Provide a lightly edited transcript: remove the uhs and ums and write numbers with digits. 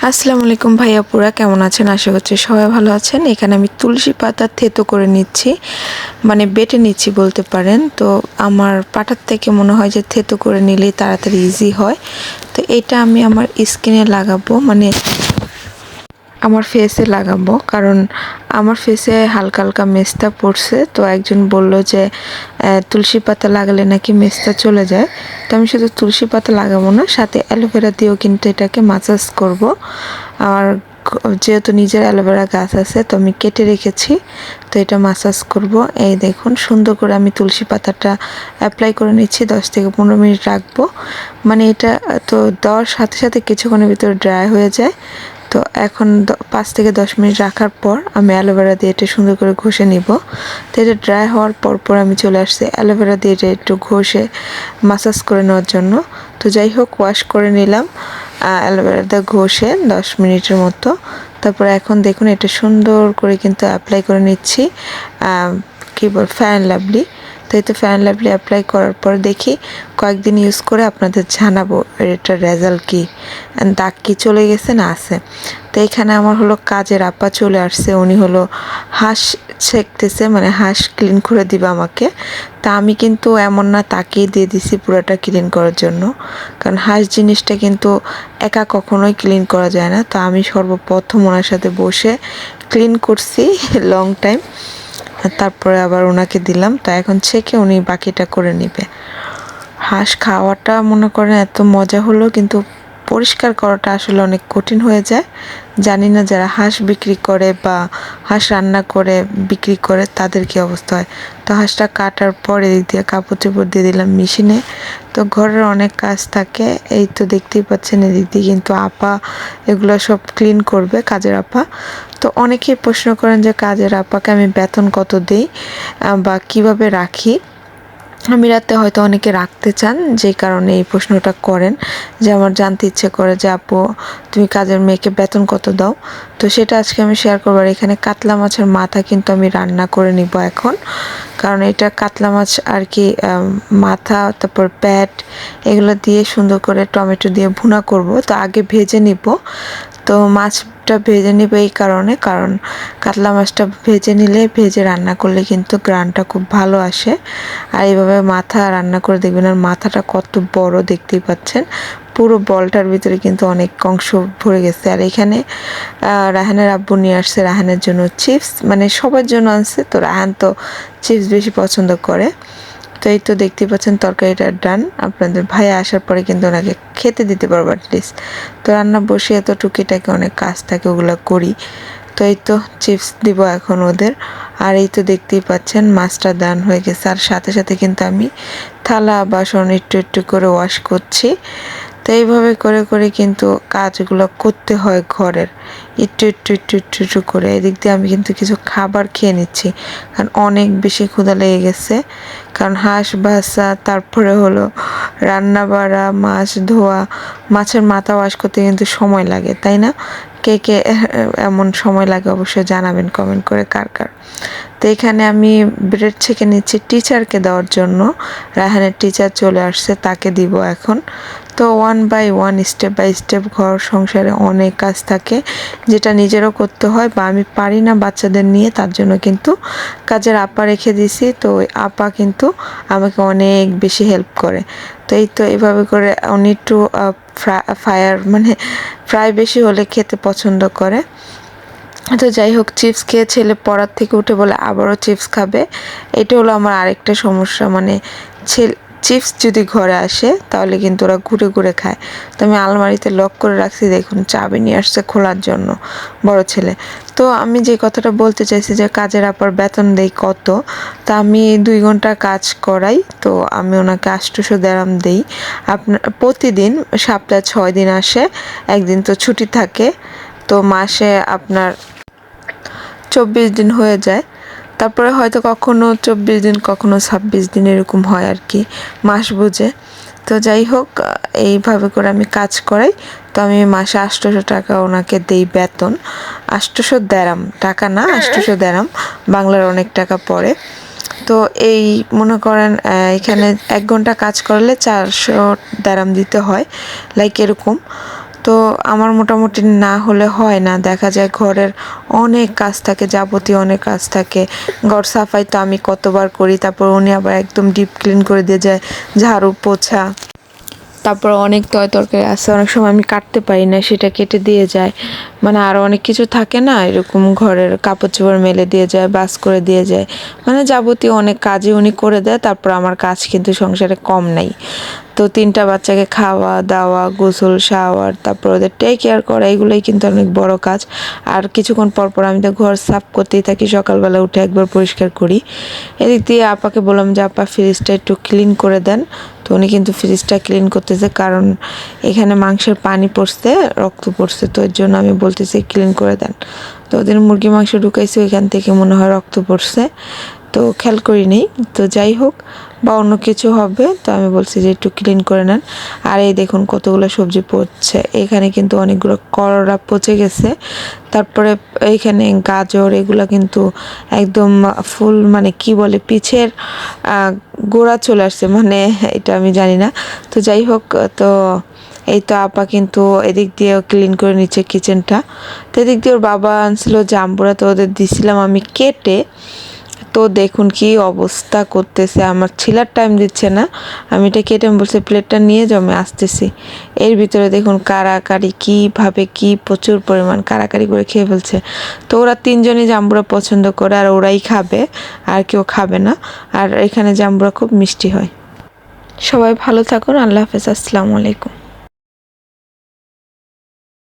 আসসালামু আলাইকুম ভাইয়াপুরা, কেমন আছেন? আশা করছি সবাই ভালো আছেন। এখানে আমি তুলসী পাতা থেতো করে নিচ্ছি, মানে বেটে নিচ্ছি বলতে পারেন। তো আমার পাটার থেকে মনে হয় যে থেতো করে নিলেই তাড়াতাড়ি ইজি হয়। তো এটা আমি আমার স্কিনে লাগাবো, মানে আমার ফেসে লাগাবো, কারণ আমার ফেসে হালকা হালকা মেস্তা পড়ছে। তো একজন বলল যে তুলসী পাতা লাগালে নাকি মেস্তা চলে যায়। তো আমি শুধু তুলসী পাতা লাগাবো না, সাথে অ্যালোভেরা দিয়েও কিন্তু এটাকে মাসাজ করব। আর যেহেতু নিজের অ্যালোভেরা গাছ আছে, তো আমি কেটে রেখেছি, তো এটা মাসাজ করব। এই দেখুন, সুন্দর করে আমি তুলসী পাতাটা অ্যাপ্লাই করে নিচ্ছি। 10 থেকে 15 মিনিট রাখবো, মানে এটা তো দেওয়ার সাথে সাথে কিছুক্ষণের ভিতরে ড্রাই হয়ে যায়। তো এখন 5 থেকে 10 মিনিট রাখার পর আমি অ্যালোভেরা দিয়ে এটা সুন্দর করে ঘষে নিব। তো এটা ড্রাই হওয়ার পর আমি চলে আসছি অ্যালোভেরা দিয়ে এটা একটু ঘষে মাসাজ করে নেওয়ার জন্য। তো যাই হোক, ওয়াশ করে নিলাম অ্যালোভেরা দিয়ে ঘষে 10 মিনিটের মতো। তারপরে এখন দেখুন এটা সুন্দর করে কিন্তু অ্যাপ্লাই করে নিচ্ছি কী বল ফ্যান লাভলি। তো এই তো ফ্যান লাভলি অ্যাপ্লাই করার পর দেখি কয়েকদিন ইউজ করে আপনাদের জানাবো এটার রেজাল্ট কী, দাগ কি চলে গেছে না আছে। তো এখানে আমার হলো কাজের আপা চলে আসছে, উনি হলো হাঁস ছেঁকতেছে, মানে হাঁস ক্লিন করে দিবে আমাকে। তা আমি কিন্তু এমন না, তাকেই দিয়ে দিছি পুরোটা ক্লিন করার জন্য, কারণ হাঁস জিনিসটা কিন্তু একা কখনোই ক্লিন করা যায় না। তো আমি সর্বপ্রথম ওনার সাথে বসে ক্লিন করছি লং টাইম, তারপরে আবার ওনাকে দিলাম। তো এখন ছেঁকে উনি বাকিটা করে নেবে। হাঁস খাওয়াটা মনে করেন এত মজা হলো, কিন্তু পরিষ্কার করাটা আসলে অনেক কঠিন হয়ে যায়। জানি না যারা হাঁস বিক্রি করে বা হাঁস রান্না করে বিক্রি করে তাদের কী অবস্থা হয়। তো হাঁসটা কাটার পর এদিক দিয়ে কাপড় চোপড় দিয়ে দিলাম মেশিনে। তো ঘরের অনেক কাজ থাকে, এই তো দেখতেই পাচ্ছেন এদিক দিয়ে কিন্তু আপা এগুলো সব ক্লিন করবে, কাজের আপা। তো অনেকেই প্রশ্ন করেন যে কাজের আপাকে আমি বেতন কত দিই বা কিভাবে রাখি। আমি রাতে হয়তো অনেকে রাখতে চান, যেই কারণে এই প্রশ্নটা করেন, যে আমার জানতে ইচ্ছে করে যে আপু তুমি কাজের মেয়েকে বেতন কত দাও। তো সেটা আজকে আমি শেয়ার করবো। আর এখানে কাতলা মাছের মাথা কিন্তু আমি রান্না করে নিব এখন, কারণ এটা কাতলা মাছ আর কি, মাথা তারপর প্যাট এগুলো দিয়ে সুন্দর করে টমেটো দিয়ে ভুনা করব। তো আগে ভেজে নিব। তো মাছটা ভেজে নিব এই কারণে, কারণ কাতলা মাছটা ভেজে নিলে, ভেজে রান্না করলে কিন্তু গ্রানটা খুব ভালো আসে। আর এইভাবে মাথা রান্না করে দেখবেন, আর মাথাটা কত বড় দেখতেই পাচ্ছেন, পুরো বলটার ভিতরে কিন্তু অনেক অংশ ভরে গেছে। আর এখানে রাহানের আব্বু নিয়ে আসছে রাহানের জন্য চিপস, মানে সবার জন্য আনছে। তো রাহান তো চিপস বেশি পছন্দ করে। তো এই তো দেখতেই পাচ্ছেন তরকারিটা ডান। আপনাদের ভাই আসার পরে কিন্তু ওনাকে খেতে দিতে পারবো অ্যাটলিস্ট। তো রান্না বসে তো টুকিটাকি অনেক কাজ থাকে, ওগুলো করি। তো এই তো চিপস দিব এখন ওদের। আর এই তো দেখতেই পাচ্ছেন মাছটা দান হয়ে গেছে, আর সাথে সাথে কিন্তু আমি থালা বাসন একটু একটু করে ওয়াশ করছি। তো এইভাবে করে করে কিন্তু কাজগুলো করতে হয় ঘরের, একটু একটু একটু একটু একটু করে। এদিক দিয়ে আমি কিন্তু কিছু খাবার খেয়ে নিচ্ছি, কারণ অনেক বেশি ক্ষুধা লেগে গেছে। কারণ হাঁস ভাজা, তারপরে হলো রান্না বাড়া, মাছ ধোয়া, মাছের মাথা ওয়াশ করতে কিন্তু সময় লাগে, তাই না? কে কে এমন সময় লাগে অবশ্যই জানাবেন কমেন্ট করে কার কার। তো এখানে আমি ব্রেড ছেঁকে নিচ্ছি টিচারকে দেওয়ার জন্য। রায়হানের টিচার চলে আসছে, তাকে দিব এখন। তো 1 বাই 1 স্টেপ বাই স্টেপ ঘর সংসারে অনেক কাজ থাকে, যেটা নিজেরও করতে হয় বা আমি পারি না বাচ্চাদের নিয়ে, তার জন্য কিন্তু কাজের আপা রেখে দিছি। তো ওই আপা কিন্তু আমাকে অনেক বেশি হেল্প করে। তো এই তো এভাবে করে উনি একটু ফায়ার মানে ফ্রাই বেশি হলে খেতে পছন্দ করে। তো যাই হোক, চিপস খেয়ে ছেলে পড়ার থেকে উঠে বলে আবারও চিপস খাবে। এটা হলো আমার আরেকটা সমস্যা, মানে চিপস যদি ঘরে আসে তাহলে কিন্তু ওরা ঘুরে ঘুরে খায়। তো আমি আলমারিতে লক করে রাখছি, দেখুন চাবি নিয়ে আসছে খোলার জন্য বড় ছেলে। তো আমি যে কথাটা বলতে চাইছি যে কাজের আপার বেতন দেই কত, তা আমি 2 ঘন্টা কাজ করাই, তো আমি ওনাকে 800 দেরাম দেই। আপনার প্রতিদিন সপ্তাহে 6 দিন আসে, একদিন তো ছুটি থাকে। তো মাসে আপনার 24 দিন হয়ে যায়। তারপরে হয়তো কখনো 24 দিন, কখনো 26 দিন এরকম হয় আর কি, মাস বুঝে। তো যাই হোক, এইভাবে করে আমি কাজ করাই। তো আমি মাসে 800 টাকা ওনাকে দেই বেতন। 800 দেরাম, টাকা না, 800 দেরাম, বাংলার অনেক টাকা পড়ে। তো এই মনে করেন এখানে 1 ঘন্টা কাজ করলে 400 দেরাম দিতে হয়, লাইক এরকম। তো আমার মোটামুটি না হলে হয় না, দেখা যায় ঘরের অনেক কাজ থাকে, যাবতীয় অনেক কাজ থাকে। ঘর সাফাই তো আমি কতবার করি, তারপর উনি আবার একদম ডিপ ক্লিন করে দিয়ে যায়, ঝাড়ু পোছা। তারপর অনেক তরকারি আছে, অনেক সময় আমি কাটতে পারি না, সেটা কেটে দিয়ে যায়। মানে আরও অনেক কিছু থাকে না, এরকম ঘরের কাপড় চোপড় মেলে দিয়ে যায়, বাস করে দিয়ে যায়, মানে যাবতীয় অনেক কাজই উনি করে দেয়। তারপর আমার কাজ কিন্তু সংসারে কম নাই। তো 3টা বাচ্চাকে খাওয়া দাওয়া, গোসল, শাওয়ার, তারপর ওদের টেক কেয়ার করা, এগুলোই কিন্তু অনেক বড় কাজ। আর কিছুক্ষণ পর পর আমি তো ঘর সাফ করতেই থাকি, সকালবেলা উঠে একবার পরিষ্কার করি। এদিক দিয়ে আপাকে বললাম যে আপা ফ্রিজটা একটু ক্লিন করে দেন। তো উনি কিন্তু ফ্রিজটা ক্লিন করতেছে, কারণ এখানে মাংসের পানি পড়ছে, রক্ত পড়ছে, তো এর জন্য আমি বলতেছি ক্লিন করে দেন। তো ওদের মুরগি মাংস ঢুকাইছে, ওইখান থেকে মনে হয় রক্ত পড়ছে, তো খেয়াল করিনি। তো যাই হোক, বা অন্য কিছু হবে, তো আমি বলছি যে একটু ক্লিন করে নেন। আর এই দেখুন কতগুলো সবজি পচছে, এখানে কিন্তু অনেকগুলো করলা পচে গেছে। তারপরে এইখানে গাজর, এগুলো কিন্তু একদম ফুল, মানে কি বলে, পিছের গোড়া চলে আসছে, মানে এটা আমি জানি না। তো যাই হোক, তো এই তো আপা কিন্তু এদিক দিয়েও ক্লিন করে নিচ্ছে কিচেনটা। তো এদিক দিয়ে ওর বাবা আনছিল জাম্বুরা, তো ওদের দিছিলাম আমি কেটে। তো দেখুন কি অবস্থা করতেছে, আমার ছিলার টাইম দিচ্ছে না। আমি এটা কেটে বলছি প্লেটটা নিয়ে যাও, আমি আসতেছি। এর ভিতরে দেখুন কারাকারি, কীভাবে কি প্রচুর পরিমাণ কারাকারি করে খেয়ে ফেলছে। তো ওরা 3জনই জাম্বুরা পছন্দ করে, আর ওরাই খাবে, আর কেউ খাবে না। আর এখানে জাম্বুরা খুব মিষ্টি হয়। সবাই ভালো থাকুন, আল্লাহ হাফেজ, আসসালামু আলাইকুম।